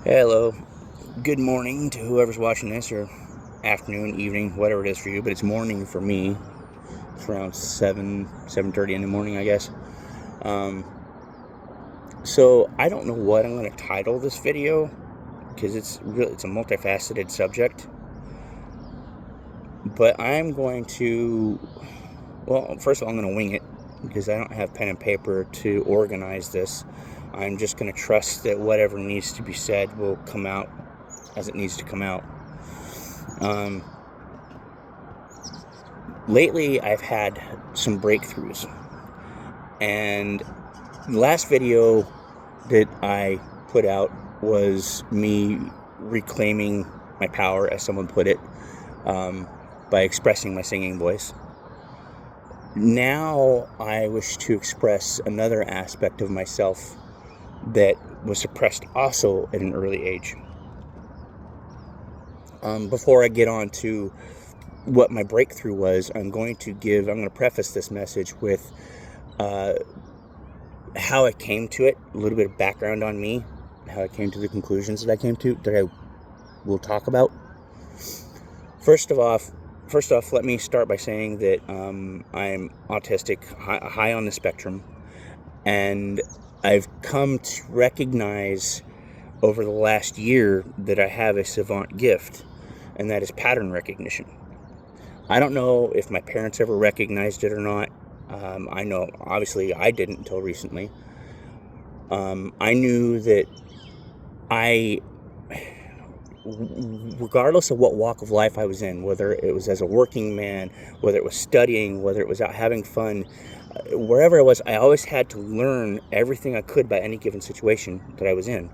Hello, good morning to whoever's watching this, or afternoon, evening, whatever it is for you, but it's morning for me. It's around 7:30 in the morning, I guess. Um, so I don't know what I'm going to title this video, because it's a multifaceted subject, but I'm going to, well, first of all, I'm going to wing it, because I don't have pen and paper to organize this. I'm just going to trust that whatever needs to be said will come out as it needs to come out. Lately, I've had some breakthroughs, and the last video that I put out was me reclaiming my power, as someone put it, by expressing my singing voice. Now I wish to express another aspect of myself that was suppressed also at an early age. Before I get on to what my breakthrough was, I'm going to preface this message with how I came to it, a little bit of background on me, how I came to the conclusions that I came to, that I will talk about. First off, let me start by saying that I'm autistic, high on the spectrum, and I've come to recognize over the last year that I have a savant gift, and that is pattern recognition. I don't know if my parents ever recognized it or not. I know, obviously, I didn't until recently. I knew that regardless of what walk of life I was in, whether it was as a working man, whether it was studying, whether it was out having fun, wherever I was, I always had to learn everything I could about any given situation that I was in.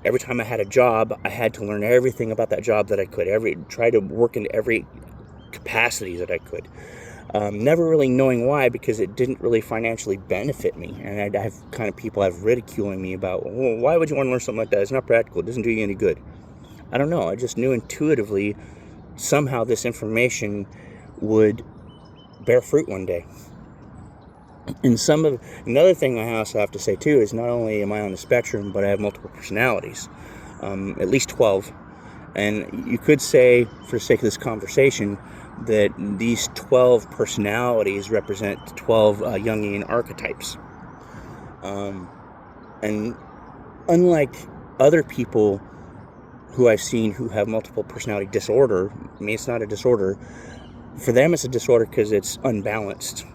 Every time I had a job, I had to learn everything about that job that I could. Try to work in every capacity that I could. Never really knowing why, because it didn't really financially benefit me. And I'd have kind of people have ridiculing me about, well, why would you want to learn something like that? It's not practical. It doesn't do you any good. I don't know. I just knew intuitively somehow this information would bear fruit one day. And another thing I also have to say too is, not only am I on the spectrum, but I have multiple personalities, at least 12. And you could say, for the sake of this conversation, that these 12 personalities represent 12 Jungian archetypes. And unlike other people who I've seen who have multiple personality disorder, I mean, it's not a disorder. For them, it's a disorder because it's unbalanced.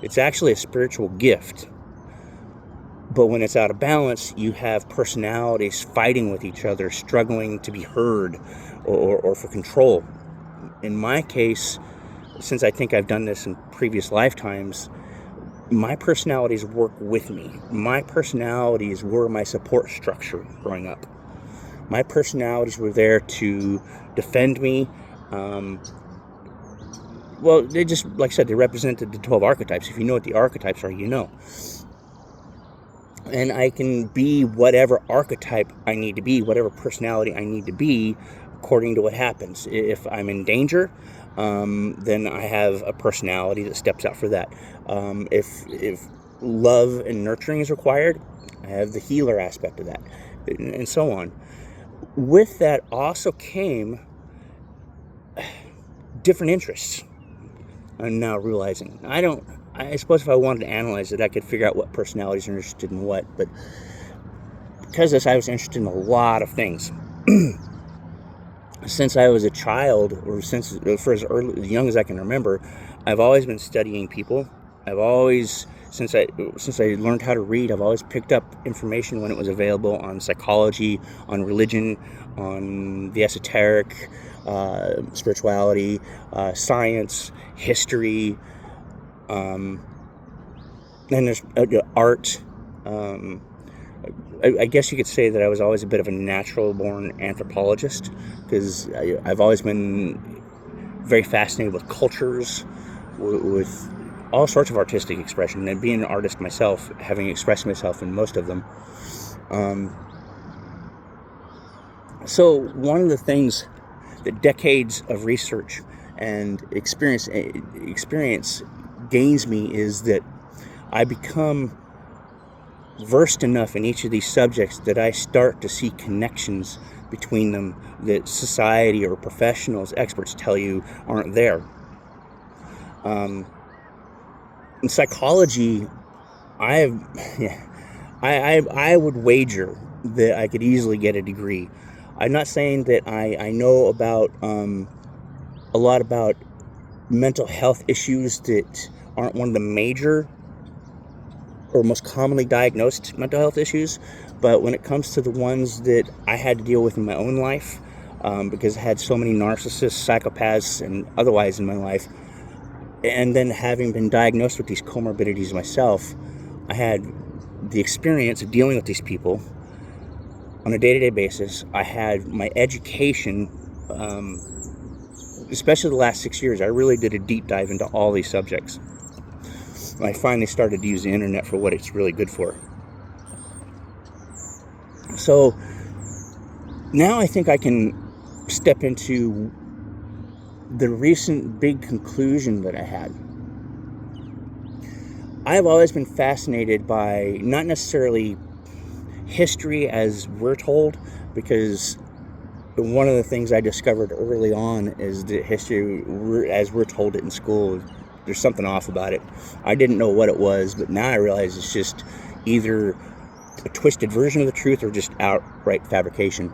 It's actually a spiritual gift. But when it's out of balance, you have personalities fighting with each other, struggling to be heard or for control. In my case, since I think I've done this in previous lifetimes, my personalities work with me. My personalities were my support structure growing up. My personalities were there to defend me. Well, they just, like I said, they represented the 12 archetypes. If you know what the archetypes are, you know. And I can be whatever archetype I need to be, whatever personality I need to be, according to what happens. If I'm in danger, then I have a personality that steps out for that. If love and nurturing is required, I have the healer aspect of that, and so on. With that also came different interests. I'm now realizing I suppose if I wanted to analyze it, I could figure out what personalities are interested in what, but because of this, I was interested in a lot of things. Since I was a child, or for as young as I can remember, I've always been studying people. Since I learned how to read, I've always picked up information when it was available on psychology, on religion, on the esoteric, spirituality, science, history, and there's art. I guess you could say that I was always a bit of a natural-born anthropologist, because I've always been very fascinated with cultures, with all sorts of artistic expression, and being an artist myself, having expressed myself in most of them. So one of the things that decades of research and experience gains me is that I become versed enough in each of these subjects that I start to see connections between them that society or professionals, experts tell you aren't there. In psychology, I would wager that I could easily get a degree. I'm not saying that I know about a lot about mental health issues that aren't one of the major or most commonly diagnosed mental health issues, but when it comes to the ones that I had to deal with in my own life, because I had so many narcissists, psychopaths, and otherwise in my life, and then having been diagnosed with these comorbidities myself, I had the experience of dealing with these people on a day-to-day basis. I had my education, especially the last 6 years. I really did a deep dive into all these subjects. I finally started to use the internet for what it's really good for. So now I think I can step into the recent big conclusion that I had. I've always been fascinated by not necessarily history as we're told, because one of the things I discovered early on is that history, as we're told it in school, there's something off about it. I didn't know what it was, but now I realize it's just either a twisted version of the truth or just outright fabrication.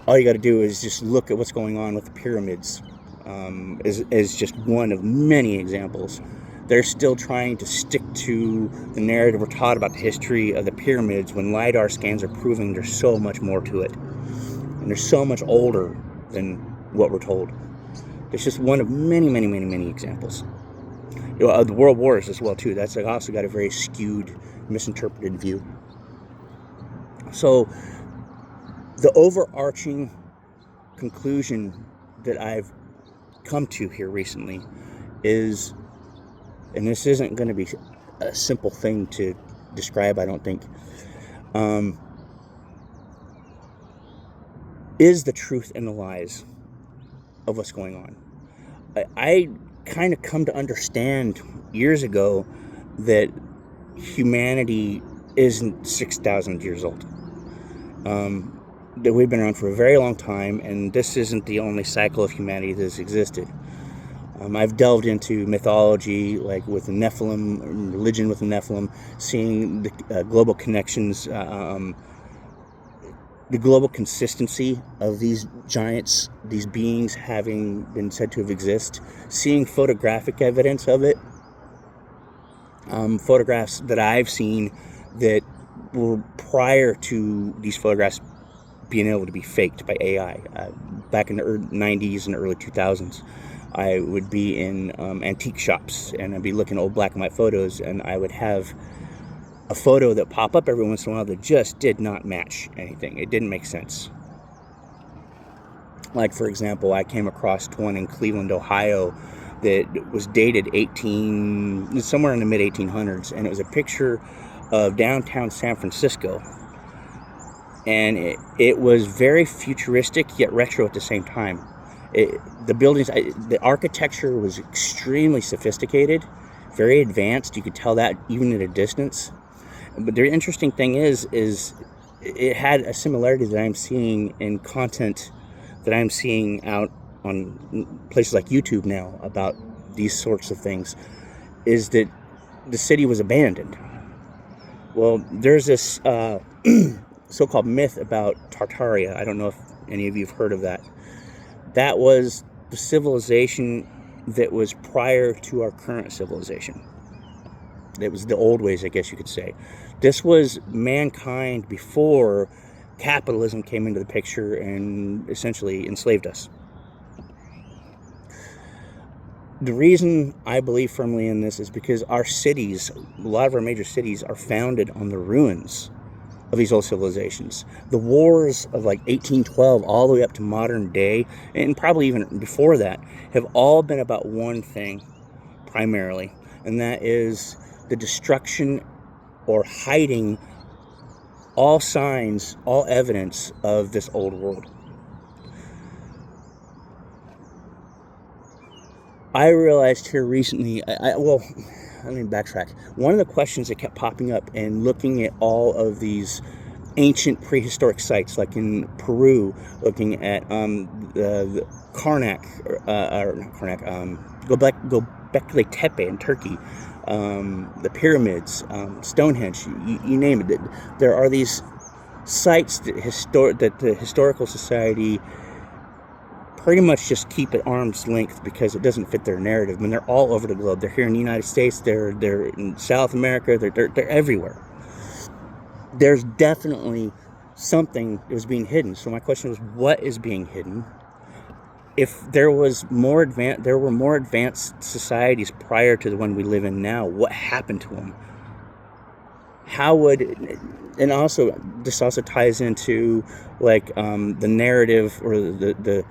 All you got to do is just look at what's going on with the pyramids, is just one of many examples. They're still trying to stick to the narrative we're taught about the history of the pyramids when LiDAR scans are proving there's so much more to it. And they're so much older than what we're told. It's just one of many, many, many, many examples. The world wars as well, too. That's also got a very skewed, misinterpreted view. So the overarching conclusion that I've come to here recently is, and this isn't going to be a simple thing to describe, I don't think, is the truth and the lies of what's going on. I kind of come to understand years ago that humanity isn't 6,000 years old. That we've been around for a very long time, and this isn't the only cycle of humanity that has existed. I've delved into mythology, like with the Nephilim, religion with the Nephilim, seeing the global connections, the global consistency of these giants, these beings having been said to have existed, seeing photographic evidence of it, photographs that I've seen that were prior to these photographs being able to be faked by AI. Back in the 90s and early 2000s, I would be in antique shops, and I'd be looking at old black and white photos, and I would have a photo that pop up every once in a while that just did not match anything. It didn't make sense. Like, for example, I came across one in Cleveland, Ohio that was dated somewhere in the mid-1800s, and it was a picture of downtown San Francisco. And it was very futuristic yet retro at the same time. The buildings, the architecture was extremely sophisticated, very advanced. You could tell that even at a distance. But the interesting thing is it had a similarity that I'm seeing in content that I'm seeing out on places like YouTube now about these sorts of things, is that the city was abandoned. Well, there's this so-called myth about Tartaria. I don't know if any of you have heard of that. That was the civilization that was prior to our current civilization. It was the old ways, I guess you could say. This was mankind before capitalism came into the picture and essentially enslaved us. The reason I believe firmly in this is because our cities, a lot of our major cities, are founded on the ruins of these old civilizations. The wars of like 1812 all the way up to modern day, and probably even before that, have all been about one thing primarily, and that is the destruction or hiding all signs, all evidence of this old world. I realized here recently, let me backtrack. One of the questions that kept popping up and looking at all of these ancient prehistoric sites, like in Peru, looking at the Karnak, or not Karnak, Göbekli Tepe in Turkey, the pyramids, Stonehenge, you name it. There are these sites that the Historical Society pretty much just keep at arm's length because it doesn't fit their narrative. I mean, they're all over the globe. They're here in the United States. They're in South America. They're everywhere. There's definitely something that was being hidden. So my question was, what is being hidden? If there were more advanced societies prior to the one we live in now, what happened to them? How would, and also this also ties into like the narrative or the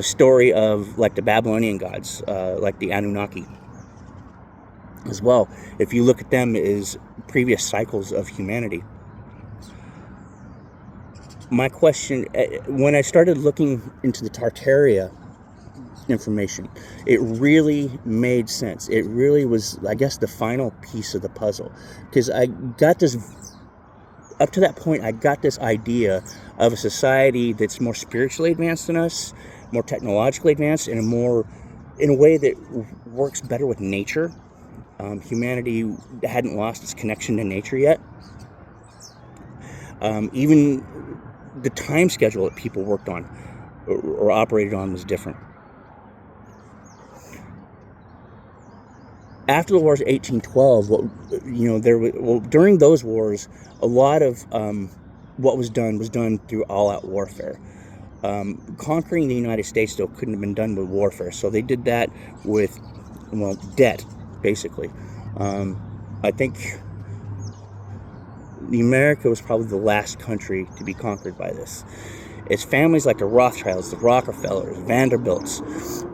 story of like the Babylonian gods, like the Anunnaki as well. If you look at them as previous cycles of humanity. My question, when I started looking into the Tartaria information, it really made sense. It really was, I guess, the final piece of the puzzle. Because I got this, up to that point, I got this idea of a society that's more spiritually advanced than us, more technologically advanced, and in a way that works better with nature. Humanity hadn't lost its connection to nature yet. Even the time schedule that people worked on or operated on was different. After the wars of 1812, during those wars, a lot of what was done through all-out warfare. Conquering the United States, though, couldn't have been done with warfare, so they did that with, debt, basically. I think America was probably the last country to be conquered by this. It's families like the Rothschilds, the Rockefellers, Vanderbilts,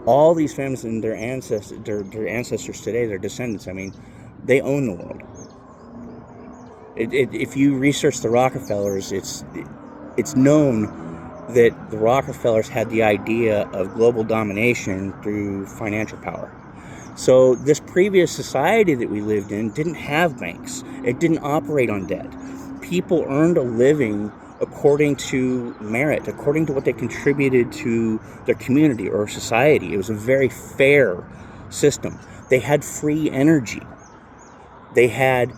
all these families and their ancestors today, their descendants, I mean, they own the world. If you research the Rockefellers, it's known that the Rockefellers had the idea of global domination through financial power. So this previous society that we lived in didn't have banks. It didn't operate on debt. People earned a living according to merit, according to what they contributed to their community or society. It was a very fair system. They had free energy. They had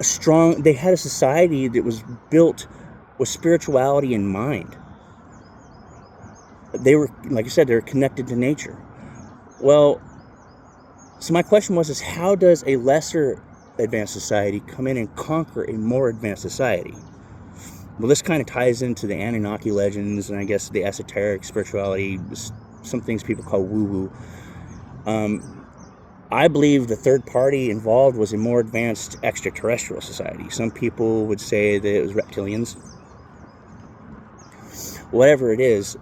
a society that was built with spirituality in mind. They were, like I said, they were connected to nature. Well, so my question was, how does a lesser advanced society come in and conquer a more advanced society? Well, this kind of ties into the Anunnaki legends and I guess the esoteric spirituality, some things people call woo-woo. I believe the third party involved was a more advanced extraterrestrial society. Some people would say that it was reptilians. Whatever it is,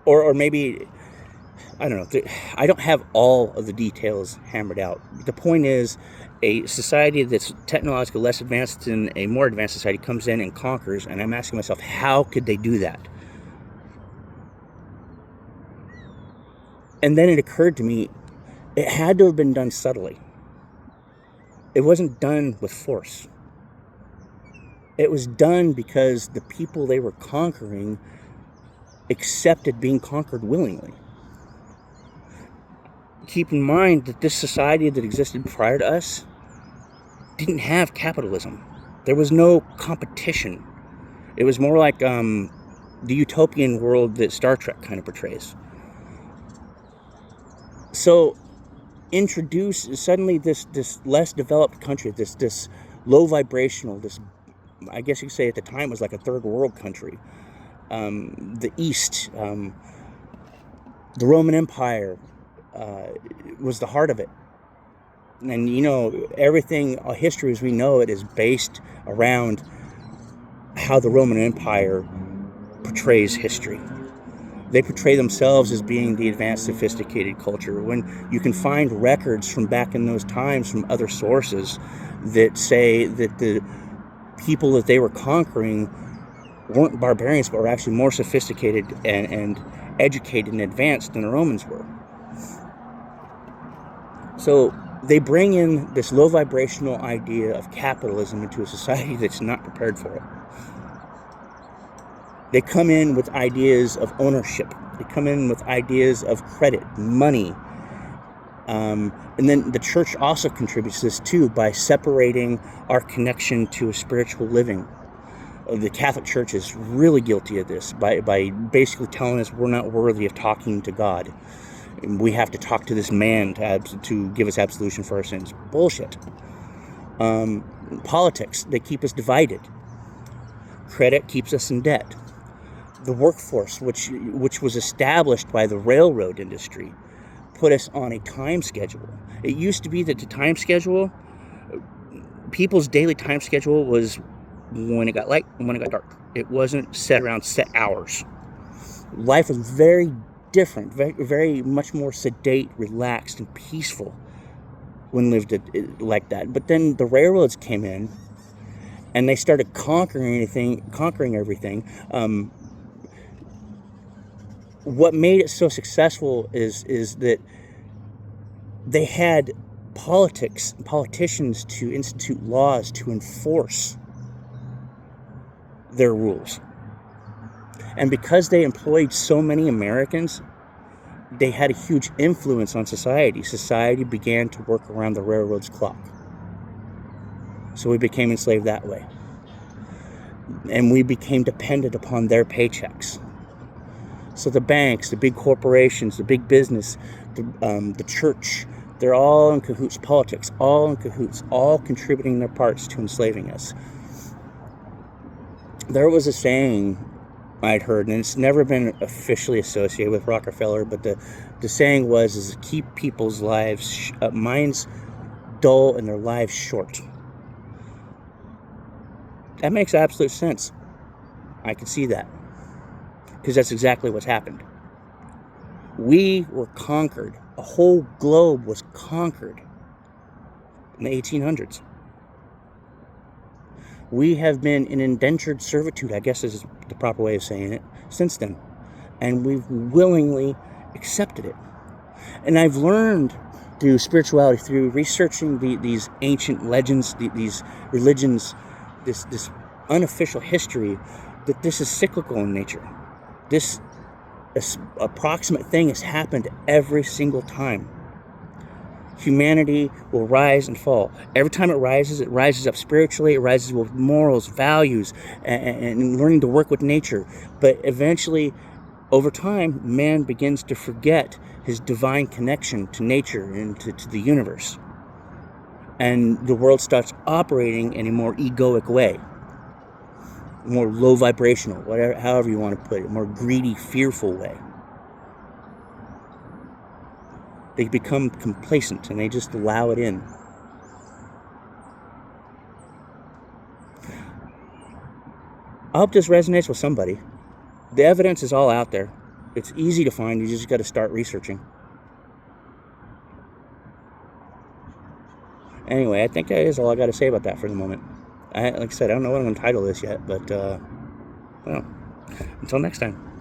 or maybe, I don't know. I don't have all of the details hammered out. The point is, a society that's technologically less advanced than a more advanced society comes in and conquers, and I'm asking myself, how could they do that? And then it occurred to me, it had to have been done subtly. It wasn't done with force. It was done because the people they were conquering accepted being conquered willingly. Keep in mind that this society that existed prior to us didn't have capitalism. There was no competition. It was more like the utopian world that Star Trek kind of portrays. So introduce suddenly this less developed country, this low vibrational, this, I guess you could say at the time was like a third world country. The East, the Roman Empire, was the heart of it. And everything, history as we know it, is based around how the Roman Empire portrays history. They portray themselves as being the advanced, sophisticated culture, when you can find records from back in those times from other sources that say that the people that they were conquering weren't barbarians, but were actually more sophisticated and educated and advanced than the Romans were. So They bring in this low vibrational idea of capitalism into a society that's not prepared for it. They come in with ideas of ownership. They come in with ideas of credit, money. And then the church also contributes to this too by separating our connection to a spiritual living. The Catholic Church is really guilty of this by basically telling us we're not worthy of talking to God. We have to talk to this man to give us absolution for our sins. Bullshit. Politics, they keep us divided. Credit keeps us in debt. The workforce, which was established by the railroad industry, put us on a time schedule. It used to be that the time schedule, people's daily time schedule was when it got light and when it got dark. It wasn't set around set hours. Life was very different, very, very much more sedate, relaxed, and peaceful when lived like that. But then the railroads came in and they started conquering everything. What made it so successful is that they had politicians to institute laws to enforce their rules. And because they employed so many Americans, they had a huge influence on society. Society began to work around the railroad's clock. So we became enslaved that way. And we became dependent upon their paychecks. So the banks, the big corporations, the big business, the church, they're all in cahoots. Politics, all in cahoots, all contributing their parts to enslaving us. There was a saying I'd heard, and it's never been officially associated with Rockefeller, but the saying was keep people's lives, minds dull and their lives short. That makes absolute sense. I can see that. Because that's exactly what's happened. We were conquered. A whole globe was conquered in the 1800s. We have been in indentured servitude, I guess is the proper way of saying it, since then. And we've willingly accepted it. And I've learned through spirituality, through researching these ancient legends, these religions, this unofficial history, that this is cyclical in nature. This approximate thing has happened every single time. Humanity will rise and fall. Every time it rises up spiritually, it rises with morals, values, and learning to work with nature. But eventually, over time, man begins to forget his divine connection to nature and to the universe. And the world starts operating in a more egoic way. More low vibrational, whatever, however you want to put it, more greedy, fearful way. They become complacent and they just allow it in. I hope this resonates with somebody. The evidence is all out there. It's easy to find. You just got to start researching. Anyway, I think that is all I got to say about that for the moment. Like I said, I don't know what I'm going to title this yet, but, well, until next time.